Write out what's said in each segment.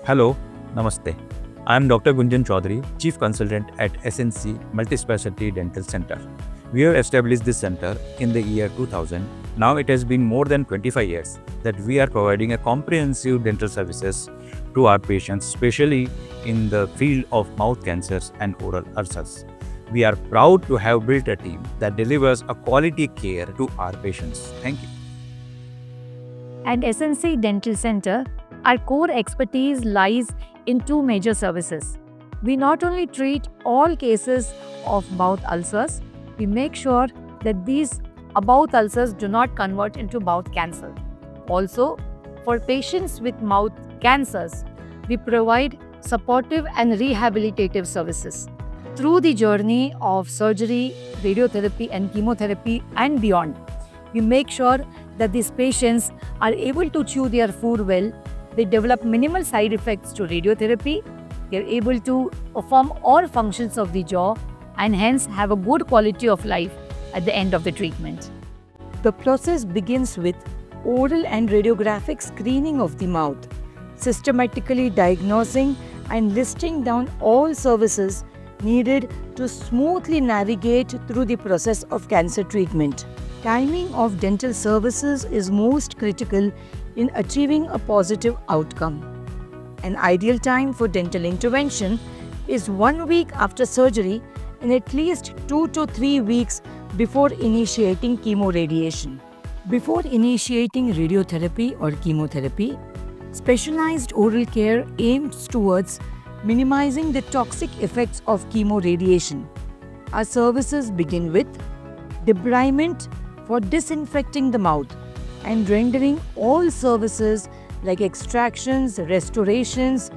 Hello, Namaste. I am Dr. Gunjan Chaudhary, Chief Consultant at SNC Multispecialty Dental Center. We have established this center in the year 2000. Now it has been more than 25 years that we are providing a comprehensive dental services to our patients, especially in the field of mouth cancers and oral ulcers. We are proud to have built a team that delivers a quality care to our patients. Thank you. At SNC Dental Center, our core expertise lies in two major services. We not only treat all cases of mouth ulcers, we make sure that these mouth ulcers do not convert into mouth cancer. Also, for patients with mouth cancers, we provide supportive and rehabilitative services. Through the journey of surgery, radiotherapy, and chemotherapy and beyond, we make sure that these patients are able to chew their food well, they develop minimal side effects to radiotherapy, they are able to perform all functions of the jaw, and hence have a good quality of life at the end of the treatment. The process begins with oral and radiographic screening of the mouth, systematically diagnosing and listing down all services needed to smoothly navigate through the process of cancer treatment. Timing of dental services is most critical in achieving a positive outcome. An ideal time for dental intervention is 1 week after surgery and at least 2 to 3 weeks before initiating chemoradiation. Before initiating radiotherapy or chemotherapy, specialized oral care aims towards minimizing the toxic effects of chemoradiation. Our services begin with debridement for disinfecting the mouth and rendering all services like extractions, restorations,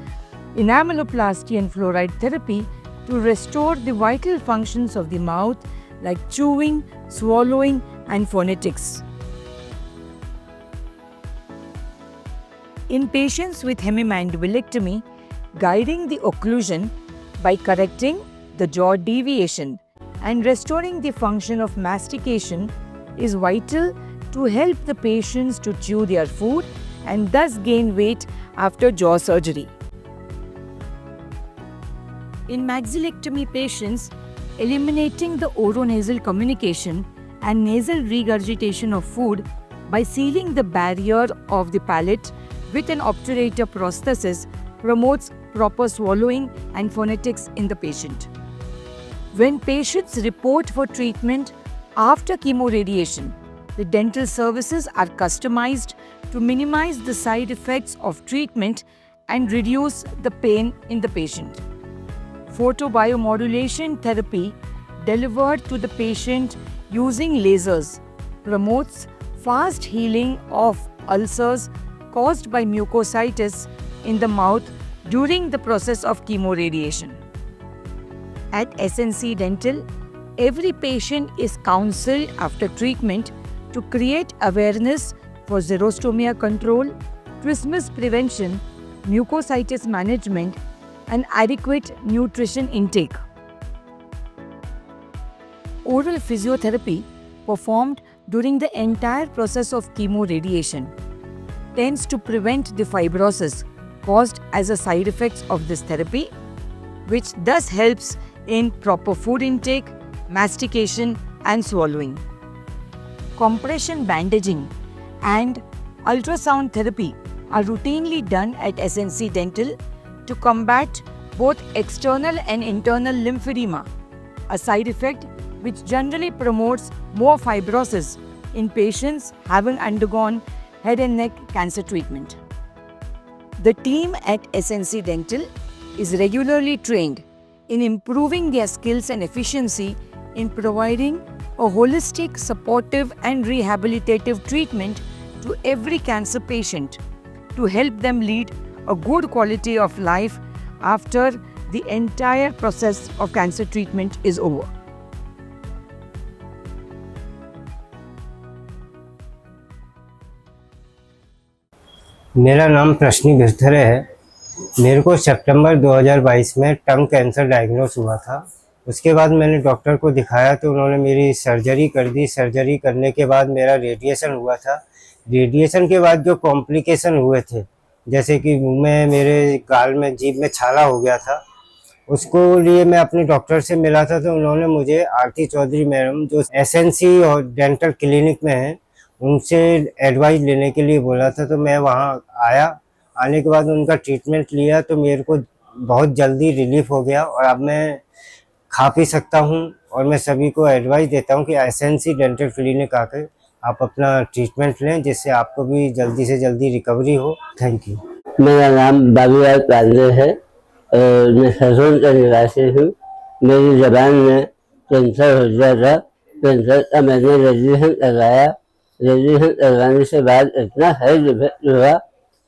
enameloplasty and fluoride therapy to restore the vital functions of the mouth like chewing, swallowing and phonetics. In patients with hemimandibulectomy, guiding the occlusion by correcting the jaw deviation and restoring the function of mastication is vital to help the patients to chew their food and thus gain weight after jaw surgery. In maxillectomy patients, eliminating the oronasal communication and nasal regurgitation of food by sealing the barrier of the palate with an obturator prosthesis promotes proper swallowing and phonetics in the patient. When patients report for treatment after chemoradiation, the dental services are customized to minimize the side effects of treatment and reduce the pain in the patient. Photobiomodulation therapy delivered to the patient using lasers promotes fast healing of ulcers caused by mucositis in the mouth during the process of chemoradiation. At SNC Dental, every patient is counseled after treatment to create awareness for xerostomia control, trismus prevention, mucositis management, and adequate nutrition intake. Oral physiotherapy performed during the entire process of chemoradiation tends to prevent the fibrosis caused as a side effect of this therapy, which thus helps in proper food intake, mastication and swallowing. Compression bandaging and ultrasound therapy are routinely done at SNC Dental to combat both external and internal lymphedema, a side effect which generally promotes more fibrosis in patients having undergone head and neck cancer treatment. The team at SNC Dental is regularly trained in improving their skills and efficiency in providing a holistic, supportive and rehabilitative treatment to every cancer patient to help them lead a good quality of life after the entire process of cancer treatment is over. मेरा नाम प्रश्नी गिरधरे है। मेरे को सितंबर 2022 में टंग cancer diagnose हुआ था। उसके बाद मैंने डॉक्टर को दिखाया तो उन्होंने मेरी सर्जरी कर दी। सर्जरी करने के बाद मेरा रेडिएशन हुआ था। रेडिएशन के बाद जो कॉम्प्लिकेशन हुए थे जैसे कि मुंह में, मेरे गाल में, जीभ में छाला हो गया था। उसको लिए मैं अपने डॉक्टर से मिला था, तो उन्होंने मुझे आरती चौधरी मैडम जो एसएनसी और डेंटल क्लिनिक में हैं, उनसे एडवाइस लेने के लिए बोला था। तो मैं वहाँ आया, आने के बाद उनका ट्रीटमेंट लिया तो मेरे को बहुत जल्दी रिलीफ हो गया और अब मैं खा पी सकता हूँ। और मैं सभी को एडवाइस देता हूँ कि एसएनसी डेंटल क्लिनिक आकर आप अपना ट्रीटमेंट लें, जिससे आपको भी जल्दी से जल्दी रिकवरी हो। Thank you. मेरा नाम बाबूलाल पांडे है और मैं सरसों का निवासी हूँ। मेरी जबान में कैंसर हो गया था। कैंसर का मैंने रेडिएशन लगाया। रेडिएशन लगाने के बाद इतना साइड इफेक्ट हुआ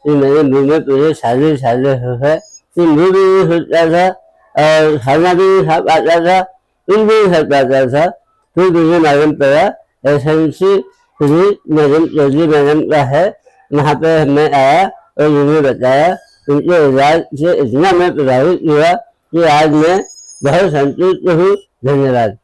कि मेरे मुँह में पूरे छाले छाले हो गए कि मुँह भी नहीं खुलता था और खाना भी नहीं खा पाता था, कुछ भी नहीं खा पाता था। फिर मुझे मालूम पड़ा एसएनसी मैडम चौधरी मैडम का है, वहाँ पे मैं आया और उन्होंने बताया। उनके इलाज से इतना मैं प्रभावित हुआ कि आज मैं बहुत संतुष्ट हूँ। धन्यवाद।